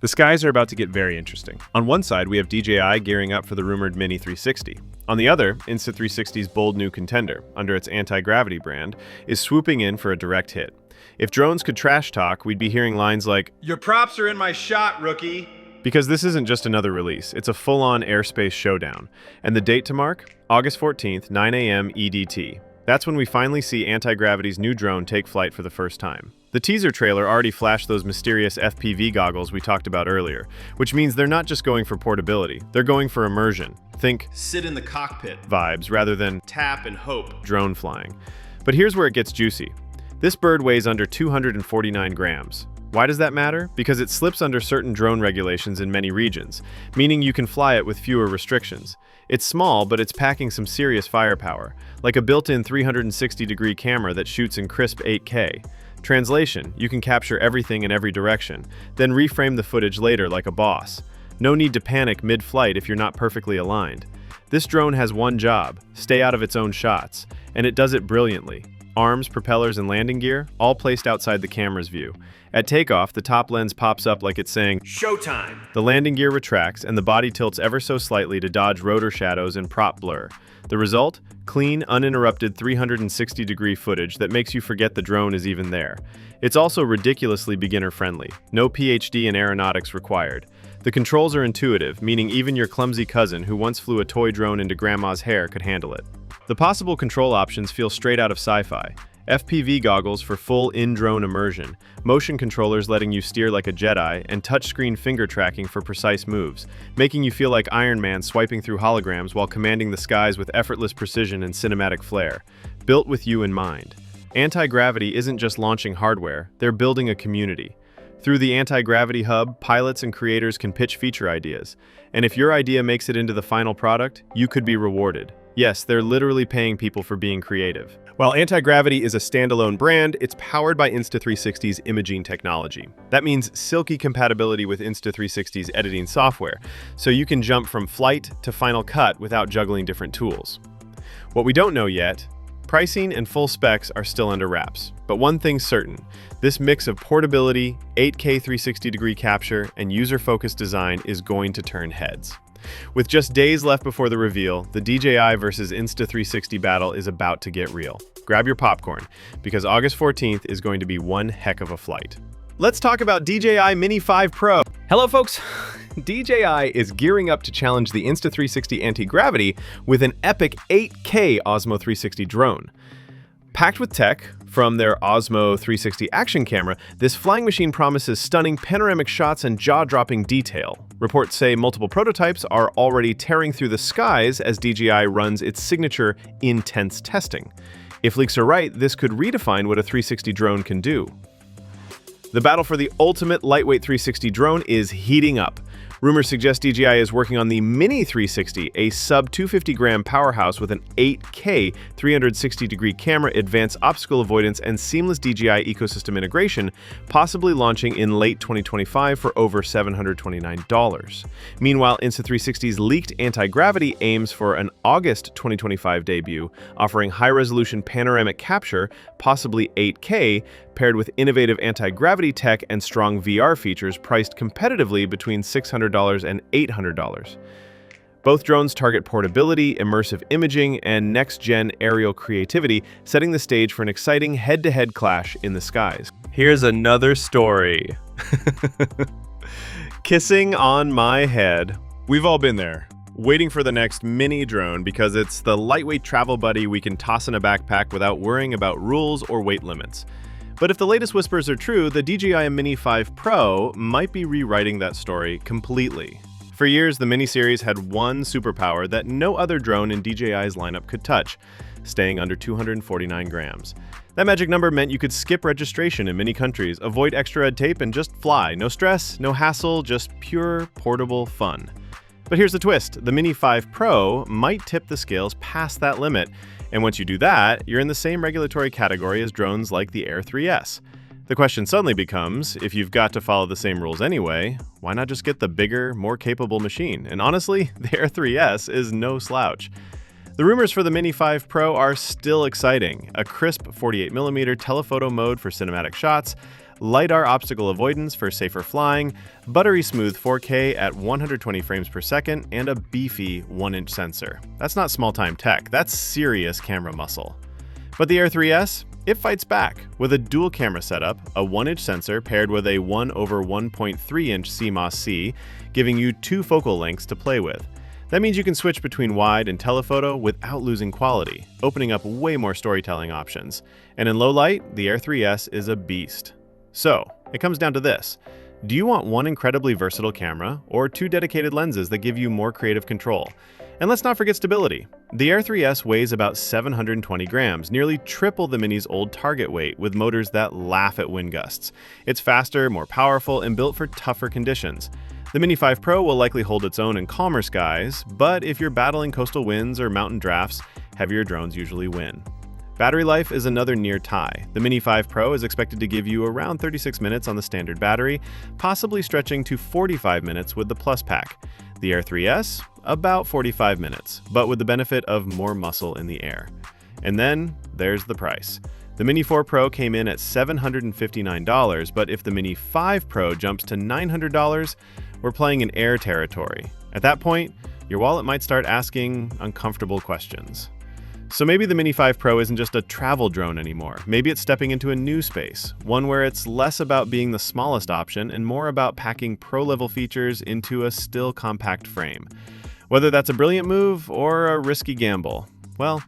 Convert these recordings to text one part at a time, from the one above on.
The skies are about to get very interesting. On one side, we have DJI gearing up for the rumored Mini 360. On the other, Insta360's bold new contender, under its Anti-gravity brand, is swooping in for a direct hit. If drones could trash talk, we'd be hearing lines like, "Your props are in my shot, rookie." Because this isn't just another release, it's a full-on airspace showdown. And the date to mark? August 14th, 9 a.m. EDT. That's when we finally see Anti-gravity's new drone take flight for the first time. The teaser trailer already flashed those mysterious FPV goggles we talked about earlier, which means they're not just going for portability, they're going for immersion. Think sit in the cockpit vibes rather than tap and hope drone flying. But here's where it gets juicy. This bird weighs under 249 grams. Why does that matter? Because it slips under certain drone regulations in many regions, meaning you can fly it with fewer restrictions. It's small, but it's packing some serious firepower, like a built-in 360-degree camera that shoots in crisp 8K. Translation, you can capture everything in every direction, then reframe the footage later like a boss. No need to panic mid-flight if you're not perfectly aligned. This drone has one job, stay out of its own shots, and it does it brilliantly. Arms, propellers, and landing gear, all placed outside the camera's view. At takeoff, the top lens pops up like it's saying, "Showtime!" The landing gear retracts, and the body tilts ever so slightly to dodge rotor shadows and prop blur. The result? Clean, uninterrupted 360-degree footage that makes you forget the drone is even there. It's also ridiculously beginner-friendly. No PhD in aeronautics required. The controls are intuitive, meaning even your clumsy cousin who once flew a toy drone into grandma's hair could handle it. The possible control options feel straight out of sci-fi. FPV goggles for full in-drone immersion, motion controllers letting you steer like a Jedi, and touchscreen finger tracking for precise moves, making you feel like Iron Man swiping through holograms while commanding the skies with effortless precision and cinematic flair. Built with you in mind. Anti-gravity isn't just launching hardware, they're building a community. Through the Anti-gravity hub, pilots and creators can pitch feature ideas. And if your idea makes it into the final product, you could be rewarded. Yes, they're literally paying people for being creative. While Anti-gravity is a standalone brand, it's powered by Insta360's imaging technology. That means silky compatibility with Insta360's editing software, so you can jump from flight to Final Cut without juggling different tools. What we don't know yet, pricing and full specs are still under wraps. But one thing's certain, this mix of portability, 8K 360-degree capture, and user-focused design is going to turn heads. With just days left before the reveal, the DJI versus Insta360 battle is about to get real. Grab your popcorn, because August 14th is going to be one heck of a flight. Let's talk about DJI Mini 5 Pro. Hello folks! DJI is gearing up to challenge the Insta360 Anti-gravity with an epic 8K Osmo 360 drone. Packed with tech, from their Osmo 360 action camera, this flying machine promises stunning panoramic shots and jaw-dropping detail. Reports say multiple prototypes are already tearing through the skies as DJI runs its signature intense testing. If leaks are right, this could redefine what a 360 drone can do. The battle for the ultimate lightweight 360 drone is heating up. Rumors suggest DJI is working on the Mini 360, a sub-250-gram powerhouse with an 8K 360-degree camera, advanced obstacle avoidance, and seamless DJI ecosystem integration, possibly launching in late 2025 for over $729. Meanwhile, Insta360's leaked Anti-gravity aims for an August 2025 debut, offering high-resolution panoramic capture, possibly 8K, paired with innovative anti-gravity tech and strong VR features priced competitively between $600 and $800. Both drones target portability, immersive imaging, and next-gen aerial creativity, setting the stage for an exciting head-to-head clash in the skies. Here's another story. Kissing on my head. We've all been there, waiting for the next mini drone because it's the lightweight travel buddy we can toss in a backpack without worrying about rules or weight limits. But if the latest whispers are true, the DJI Mini 5 Pro might be rewriting that story completely. For years, the Mini series had one superpower that no other drone in DJI's lineup could touch, staying under 249 grams. That magic number meant you could skip registration in many countries, avoid extra red tape, and just fly. No stress, no hassle, just pure portable fun. But here's the twist. The Mini 5 Pro might tip the scales past that limit, and once you do that, you're in the same regulatory category as drones like the Air 3S. The question suddenly becomes, if you've got to follow the same rules anyway, why not just get the bigger, more capable machine? And honestly, the Air 3S is no slouch. The rumors for the Mini 5 Pro are still exciting. A crisp 48mm telephoto mode for cinematic shots, LiDAR optical avoidance for safer flying, buttery smooth 4K at 120 frames per second, and a beefy 1-inch sensor. That's not small-time tech, that's serious camera muscle. But the Air 3S? It fights back with a dual camera setup, a 1-inch sensor paired with a 1/1.3-inch CMOS-C, giving you 2 focal lengths to play with. That means you can switch between wide and telephoto without losing quality, opening up way more storytelling options. And in low light, the Air 3S is a beast. So, it comes down to this. Do you want one incredibly versatile camera, or 2 dedicated lenses that give you more creative control? And let's not forget stability. The Air 3S weighs about 720 grams, nearly triple the Mini's old target weight, with motors that laugh at wind gusts. It's faster, more powerful, and built for tougher conditions. The Mini 5 Pro will likely hold its own in calmer skies, but if you're battling coastal winds or mountain drafts, heavier drones usually win. Battery life is another near tie. The Mini 5 Pro is expected to give you around 36 minutes on the standard battery, possibly stretching to 45 minutes with the Plus Pack. The Air 3S, about 45 minutes, but with the benefit of more muscle in the air. And then, there's the price. The Mini 4 Pro came in at $759, but if the Mini 5 Pro jumps to $900, we're playing in Air territory. At that point, your wallet might start asking uncomfortable questions. So maybe the Mini 5 Pro isn't just a travel drone anymore. Maybe it's stepping into a new space, one where it's less about being the smallest option and more about packing pro-level features into a still compact frame. Whether that's a brilliant move or a risky gamble, well,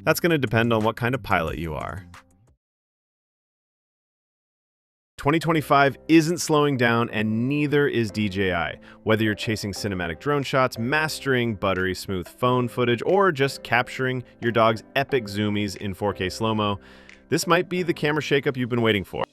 that's going to depend on what kind of pilot you are. 2025 isn't slowing down, and neither is DJI. Whether you're chasing cinematic drone shots, mastering buttery smooth phone footage, or just capturing your dog's epic zoomies in 4K slow-mo, this might be the camera shakeup you've been waiting for.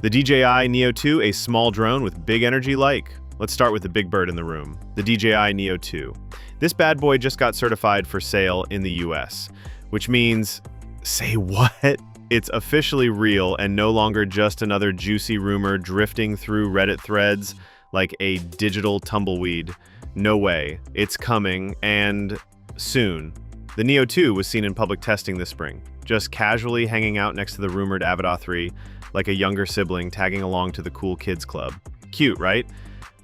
The DJI Neo 2, a small drone with big energy like. Let's start with the big bird in the room, the DJI Neo 2. This bad boy just got certified for sale in the US, which means, say what? It's officially real and no longer just another juicy rumor drifting through Reddit threads like a digital tumbleweed. No way. It's coming, and soon. The Neo 2 was seen in public testing this spring, just casually hanging out next to the rumored Avidah 3 like a younger sibling tagging along to the cool kids club. Cute, right?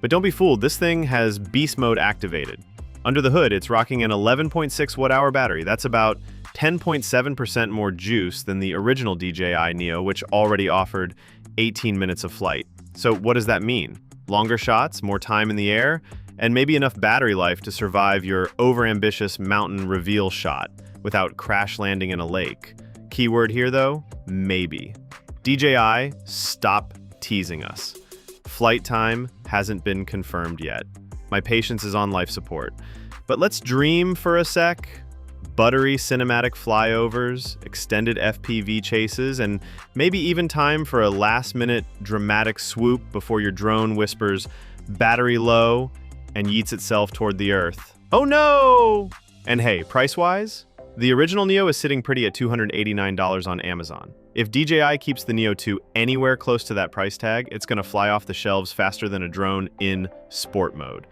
But don't be fooled, this thing has beast mode activated. Under the hood, it's rocking an 11.6 watt-hour battery. That's about 10.7% more juice than the original DJI Neo, which already offered 18 minutes of flight. So what does that mean? Longer shots, more time in the air, and maybe enough battery life to survive your overambitious mountain reveal shot without crash landing in a lake. Keyword here though, maybe. DJI, stop teasing us. Flight time hasn't been confirmed yet. My patience is on life support. But let's dream for a sec. Buttery cinematic flyovers, extended FPV chases, and maybe even time for a last-minute dramatic swoop before your drone whispers, "Battery low," and yeets itself toward the Earth. Oh no! And hey, price-wise, the original Neo is sitting pretty at $289 on Amazon. If DJI keeps the Neo 2 anywhere close to that price tag, it's going to fly off the shelves faster than a drone in sport mode.